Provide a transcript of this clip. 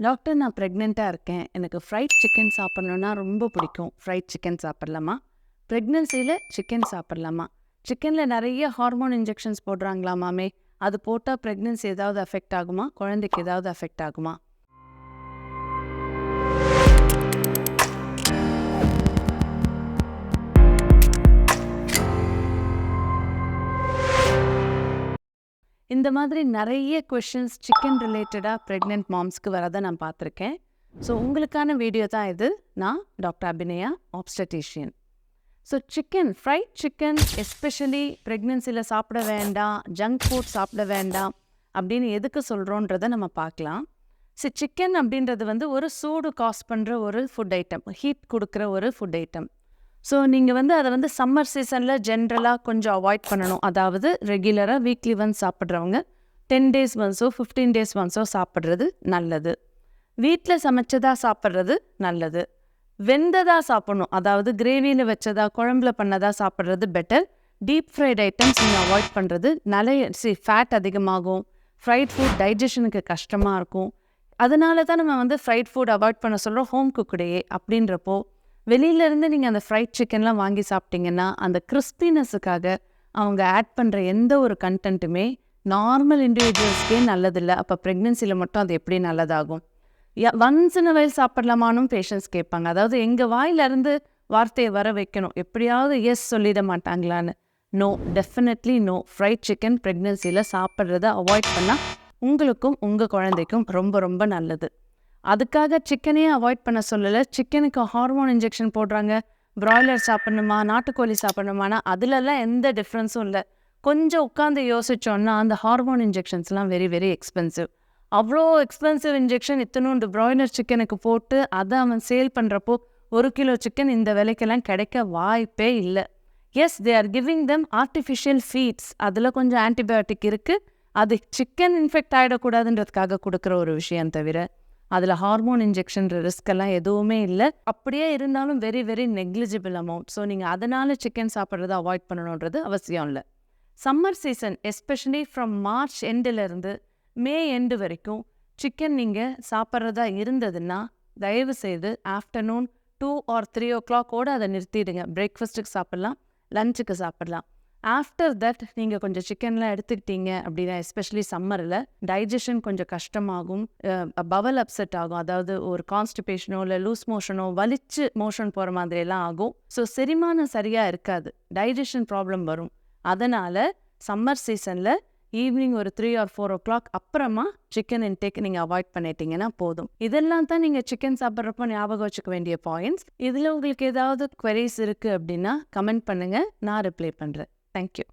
Doctor, நான் ப்ரெக்னெண்ட்டாக இருக்கேன். எனக்கு ஃப்ரைட் சிக்கன் சாப்பிட்ணுன்னா ரொம்ப பிடிக்கும். ஃப்ரைட் சிக்கன் சாப்பிட்லாமா? ப்ரெக்னன்சியில் சிக்கன் சாப்பிட்லாமா? சிக்கனில் நிறைய ஹார்மோன் இன்ஜெக்ஷன்ஸ் போடுறாங்களாமாமே. அது போட்டால் ப்ரெக்னன்சி ஏதாவது அஃபெக்ட் ஆகுமா? குழந்தைக்கு ஏதாவது அஃபெக்ட் ஆகுமா? இந்த மாதிரி நிறைய கொஷின்ஸ் சிக்கன் ரிலேட்டடாக ப்ரெக்னென்ட் மாம்ஸ்க்கு வரதை நான் பார்த்துருக்கேன். ஸோ உங்களுக்கான வீடியோ தான் இது. நான் doctor Abhinaya, obstetrician. So fried chicken especially ப்ரெக்னென்சியில் சாப்பிட வேண்டாம், ஜங்க் ஃபுட் சாப்பிட வேண்டாம் அப்படின்னு எதுக்கு சொல்கிறோன்றதை நம்ம பார்க்கலாம். ஸோ சிக்கன் அப்படின்றது ஒரு சூடு காஸ் பண்ணுற ஒரு ஃபுட் ஐட்டம், ஹீட் கொடுக்குற ஒரு ஃபுட் ஐட்டம். ஸோ நீங்கள் அதை சம்மர் சீசனில் ஜென்ரலாக கொஞ்சம் அவாய்ட் பண்ணணும். அதாவது ரெகுலராக வீக்லி ஒன்ஸ் சாப்பிட்றவங்க 10 days ஒன்ஸோ 15 days ஒன்ஸோ சாப்பிட்றது நல்லது. வீட்டில் சமைச்சதாக சாப்பிட்றது நல்லது. வெந்ததாக சாப்பிட்ணும், அதாவது கிரேவியில் வச்சதா, குழம்புல பண்ணதாக சாப்பிட்றது பெட்டர். டீப் ஃப்ரைட் ஐட்டம்ஸ் நீங்கள் அவாய்ட் பண்ணுறது நிறைய ஃபேட் அதிகமாகும். ஃப்ரைட் ஃபுட் டைஜஷனுக்கு கஷ்டமாக இருக்கும். அதனால தான் நம்ம ஃப்ரைட் ஃபுட் அவாய்ட் பண்ண சொல்கிறோம், ஹோம் குக்குடையே. அப்படின்றப்போ வெளியிலேருந்து நீங்கள் அந்த ஃப்ரைட் சிக்கன்லாம் வாங்கி சாப்பிட்டீங்கன்னா அந்த கிறிஸ்பினஸுக்காக அவங்க ஆட் பண்ணுற எந்த ஒரு கண்டென்ட்டுமே நார்மல் இண்டிவிஜுவல்ஸ்க்கே நல்லதில்லை. அப்போ ப்ரெக்னென்சியில் மட்டும் அது எப்படி நல்லதாகும்? ஒன்ஸ் இன் வயல் சாப்பிடலாமானும் பேஷண்ட்ஸ் கேட்பாங்க. அதாவது எங்கள் வாயிலிருந்து வார்த்தையை வர வைக்கணும், எப்படியாவது எஸ் சொல்லிட மாட்டாங்களான்னு. No, definitely no. Fried chicken ப்ரெக்னென்சியில் சாப்பிட்றத அவாய்ட் பண்ணால் உங்களுக்கும் உங்கள் குழந்தைக்கும் ரொம்ப ரொம்ப நல்லது. அதுக்காக சிக்கனையே அவாய்ட் பண்ண சொல்லலை. சிக்கனுக்கு ஹார்மோன் இன்ஜெக்ஷன் போடுறாங்க. பிராய்லர் சாப்பிட்ணுமா, நாட்டுக்கோழி சாப்பிட்ணுமானா அதுலலாம் எந்த டிஃப்ரென்ஸும் இல்லை. கொஞ்சம் உட்காந்து யோசிச்சோன்னா அந்த ஹார்மோன் இன்ஜெக்ஷன்ஸ்லாம் வெரி வெரி எக்ஸ்பென்சிவ். அவ்வளோ எக்ஸ்பென்சிவ் இன்ஜெக்ஷன் இத்தனோண்டு பிராய்லர் சிக்கனுக்கு போட்டு அதை அவன் சேல் பண்ணுறப்போ 1 கிலோ சிக்கன் இந்த விலைக்கெல்லாம் கிடைக்க வாய்ப்பே இல்லை. Yes, they are giving them artificial feeds. அதில் கொஞ்சம் ஆன்டிபயோட்டிக் இருக்குது. அது சிக்கன் இன்ஃபெக்ட் ஆகிடக்கூடாதுன்றதுக்காக கொடுக்குற ஒரு விஷயம் தவிர அதில் ஹார்மோன் இன்ஜெக்ஷன் ரிஸ்கெல்லாம் எதுவுமே இல்லை. அப்படியே இருந்தாலும் very very negligible amount. So நீங்கள் அதனால் சிக்கன் சாப்பிட்றத அவாய்ட் பண்ணணுன்றது அவசியம் இல்லை. Summer season especially from March எண்டிலிருந்து மே எண்டு வரைக்கும் சிக்கன் நீங்கள் சாப்பிட்றதா இருந்ததுன்னா தயவு செய்து ஆஃப்டர்நூன் 2 or 3 o'clock அதை நிறுத்திடுங்க. பிரேக்ஃபாஸ்ட்டுக்கு சாப்பிட்லாம், லஞ்சுக்கு சாப்பிட்லாம். ஆஃப்டர் தட் நீங்கள் கொஞ்சம் சிக்கன்லாம் எடுத்துக்கிட்டீங்க அப்படின்னா எஸ்பெஷலி சம்மரில் டைஜஷன் கொஞ்சம் கஷ்டமாகும், பவல் அப்செட் ஆகும். அதாவது ஒரு கான்ஸ்டிபேஷனோ இல்லை லூஸ் மோஷனோ, வலிச்சு மோஷன் போகிற மாதிரியெல்லாம் ஆகும். ஸோ செரிமானம் சரியாக இருக்காது, டைஜஷன் ப்ராப்ளம் வரும். அதனால் சம்மர் சீசனில் ஈவினிங் ஒரு 3 or 4 o'clock அப்புறமா சிக்கன் இன்டேக் நீங்கள் அவாய்ட் பண்ணிட்டீங்கன்னா போதும். இதெல்லாம் தான் நீங்கள் சிக்கன் சாப்பிட்றப்போ ஞாபகம் வச்சுக்க வேண்டிய பாயிண்ட்ஸ். இதில் உங்களுக்கு ஏதாவது குவரிஸ் இருக்குது அப்படின்னா கமெண்ட் பண்ணுங்கள், நான் ரிப்ளை பண்ணுறேன். Thank you.